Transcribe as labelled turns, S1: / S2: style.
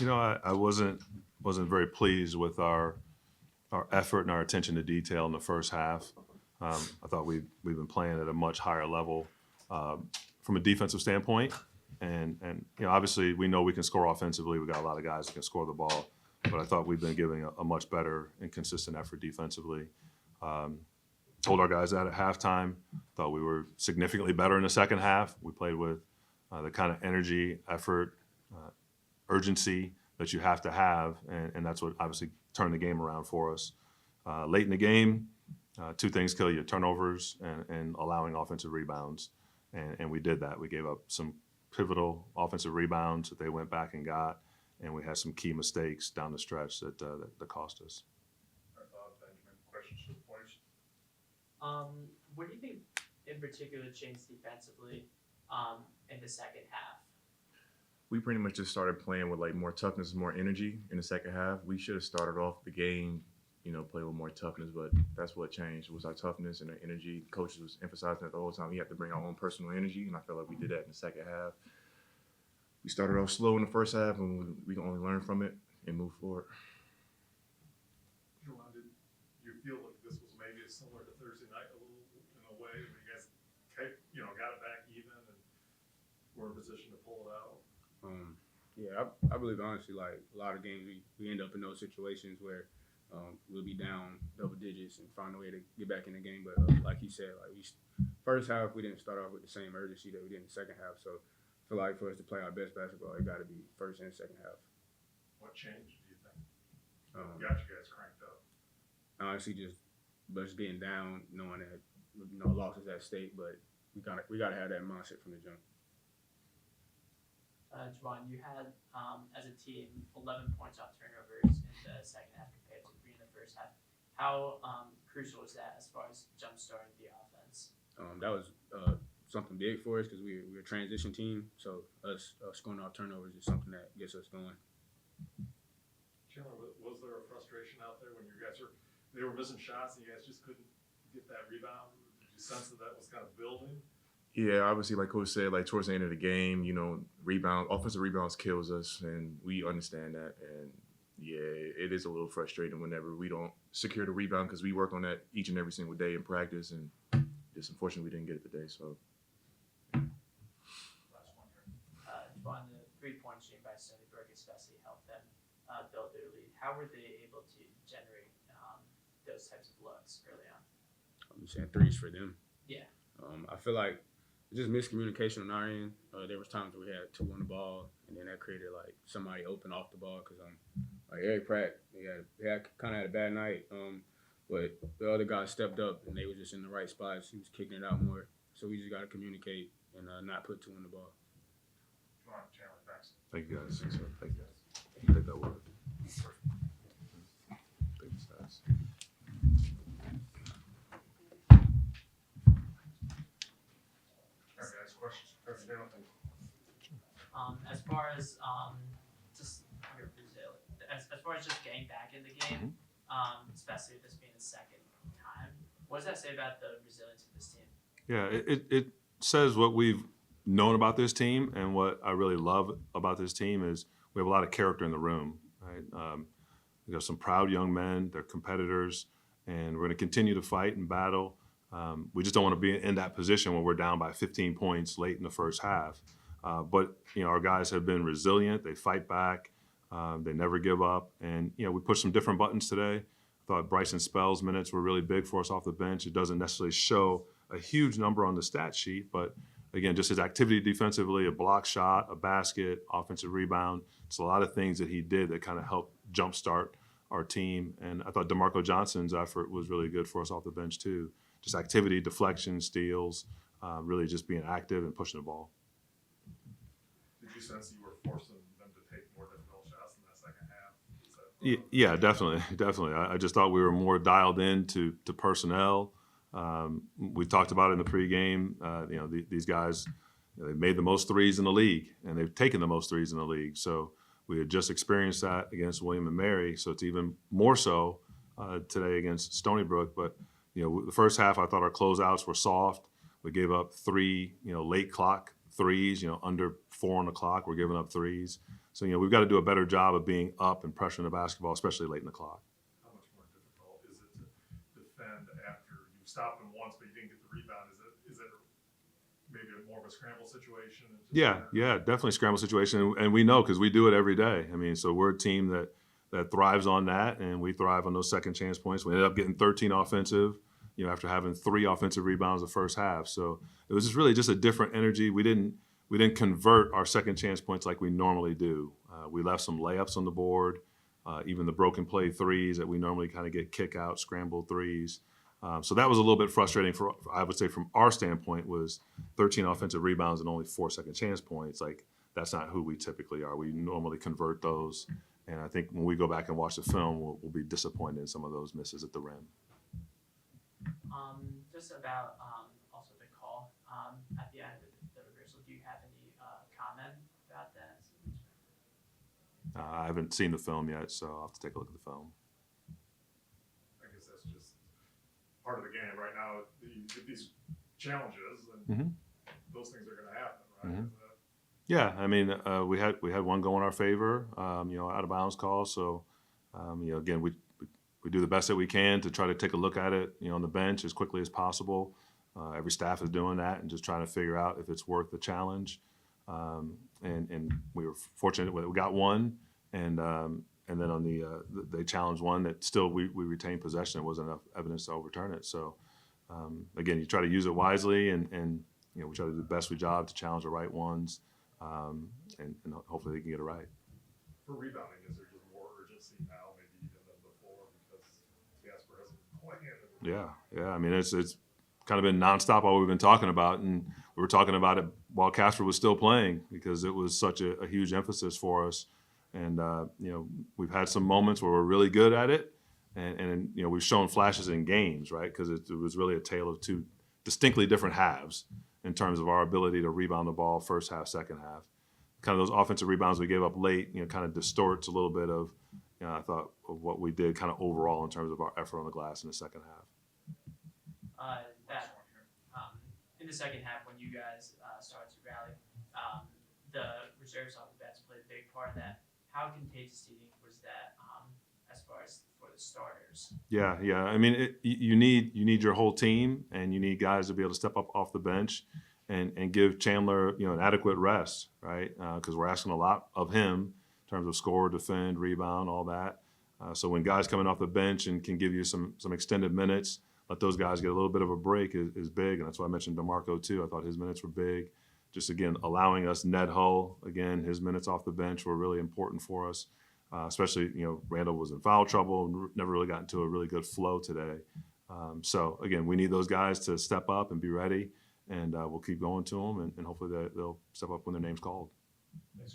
S1: I wasn't very pleased with our effort and our attention to detail in the first half. I thought we've been playing at a much higher level from a defensive standpoint, and obviously we know we can score offensively. We got a lot of guys that can score the ball, but I thought we've been giving a much better and consistent effort defensively. Told our guys that at halftime. Thought we were significantly better in the second half. We played with the kind of energy, effort, urgency that you have to have, and that's what obviously turned the game around for us. Late in the game, two things kill you: turnovers and allowing offensive rebounds, and we did that. We gave up some pivotal offensive rebounds that they went back and got, and we had some key mistakes down the stretch that cost us.
S2: Benjamin, questions for the points?
S3: What do you think in particular changed defensively in the second half?
S4: We pretty much just started playing with like more toughness, more energy in the second half. We should have started off the game, play with more toughness, but that's what changed was our toughness and our energy. Coaches was emphasizing that the whole time. We had to bring our own personal energy, and I feel like we did that in the second half. We started off slow in the first half, and we can only learn from it and move forward.
S2: Elon, did you feel like this was maybe similar to Thursday night a little in a way? When you guys, got it back even and were in position to pull it out?
S5: I believe honestly, like a lot of games, we end up in those situations where we'll be down double digits and find a way to get back in the game. But like he said, first half we didn't start off with the same urgency that we did in the second half. So I feel like for us to play our best basketball, it got to be first and second half.
S2: What changed, do you think? Got you guys cranked up?
S5: Honestly, just getting down, knowing that losses at stake, but we gotta have that mindset from the jump.
S3: Juwan, you had, as a team, 11 points off turnovers in the second half compared to 3 in the first half. How crucial was that as far as jump-starting the offense?
S5: That was something big for us because we're a transition team, so us scoring off turnovers is something that gets us going.
S2: Chandler, was there a frustration out there when they were missing shots and you guys just couldn't get that rebound? Did you sense that was kind of building?
S4: Yeah, obviously, like Coach said, like towards the end of the game, offensive rebounds kills us, and we understand that. And yeah, it is a little frustrating whenever we don't secure the rebound because we work on that each and every single day in practice, and just unfortunately we didn't get it today. So.
S2: Last one here.
S3: Juwan, the 3-point shooting by Stony Brook especially helped them build their lead. How were they able to generate those types of looks early on?
S5: I'm saying threes for them.
S3: Yeah.
S5: I feel like just miscommunication on our end. There was times where we had 2 on the ball, and then that created like somebody open off the ball because like Eric Pratt, he kind of had a bad night, but the other guys stepped up and they were just in the right spots. He was kicking it out more, so we just got to communicate and not put 2 on the ball.
S2: Come on, Chandler, thanks.
S1: Thank you guys. Thank you guys. Take that word. Thanks, guys.
S2: All right, guys, questions?
S3: As far as just your Brazil, as far as just getting back in the game, especially this being the second time, what does that say about the resilience of this team?
S1: Yeah, it says what we've known about this team, and what I really love about this team is we have a lot of character in the room. Right? We have some proud young men. They're competitors, and we're going to continue to fight and battle. We just don't want to be in that position when we're down by 15 points late in the first half. But our guys have been resilient. They fight back. They never give up. And we pushed some different buttons today. I thought Bryson Spell's minutes were really big for us off the bench. It doesn't necessarily show a huge number on the stat sheet, but again, just his activity defensively, a block shot, a basket, offensive rebound. It's a lot of things that he did that kind of helped jumpstart our team. And I thought DeMarco Johnson's effort was really good for us off the bench too. Just activity, deflection, steals, really just being active and pushing the ball.
S2: Did you sense you were forcing them to take more difficult shots in that second half?
S1: Yeah, definitely. I just thought we were more dialed in to personnel. We talked about it in the pregame. These guys, they made the most threes in the league, and they've taken the most threes in the league. So we had just experienced that against William and Mary. So it's even more so today against Stony Brook. But the first half, I thought our closeouts were soft. We gave up 3, late clock threes. Under 4 on the clock, we're giving up threes. So, we've got to do a better job of being up and pressuring the basketball, especially late in the clock.
S2: How much more difficult is it to defend after you stopped them once, but you didn't get the rebound? Is it maybe more of a scramble situation? And just
S1: Yeah, definitely scramble situation, and we know because we do it every day. I mean, so we're a team that thrives on that, and we thrive on those second chance points. We ended up getting 13 offensive, after having 3 offensive rebounds the first half. So it was just really just a different energy. We didn't convert our second chance points like we normally do. We left some layups on the board, even the broken play threes that we normally kind of get kick out, scramble threes. So that was a little bit frustrating I would say from our standpoint, was 13 offensive rebounds and only 4 second chance points. Like, that's not who we typically are. We normally convert those. And I think when we go back and watch the film, we'll be disappointed in some of those misses at the rim.
S3: Just about also the call at the end of the reversal. Do you have any comment about that?
S1: I haven't seen the film yet, so I'll have to take a look at the film.
S2: I guess that's just part of the game right now. You get these challenges, and those things are going to happen, right?
S1: Mhm. Yeah, I mean, we had one go in our favor, out of bounds call. So, again, we do the best that we can to try to take a look at it, on the bench as quickly as possible. Every staff is doing that and just trying to figure out if it's worth the challenge. And we were fortunate we got one, and then on they challenged one that still we retained possession. There wasn't enough evidence to overturn it. So, again, you try to use it wisely, and we try to do the best we job to challenge the right ones. And hopefully they can get it right.
S2: For rebounding, is there just more urgency now, maybe even than before, because Jasper hasn't been playing?
S1: Yeah. I mean, it's kind of been nonstop all we've been talking about, and we were talking about it while Casper was still playing because it was such a huge emphasis for us. And we've had some moments where we're really good at it, and we've shown flashes in games, right? Because it was really a tale of 2 distinctly different halves in terms of our ability to rebound the ball first half, second half. Kind of those offensive rebounds we gave up late, kind of distorts a little bit of, I thought, of what we did kind of overall in terms of our effort on the glass in the second half.
S3: In the second half, when you guys started to rally, the reserves on the bench played a big part of that. How contagious do you think was that as far as for the starters?
S1: Yeah. I mean, you need your whole team, and you need guys to be able to step up off the bench and give Chandler, an adequate rest, right? Because we're asking a lot of him in terms of score, defend, rebound, all that. So when guys coming off the bench and can give you some extended minutes, let those guys get a little bit of a break is big. And that's why I mentioned DeMarco too. I thought his minutes were big. Just, again, allowing us Ned Hull, again, his minutes off the bench were really important for us. Especially, Randall was in foul trouble and never really got into a really good flow today. So, again, we need those guys to step up and be ready, and we'll keep going to them, and hopefully they'll step up when their name's called.
S2: Thanks,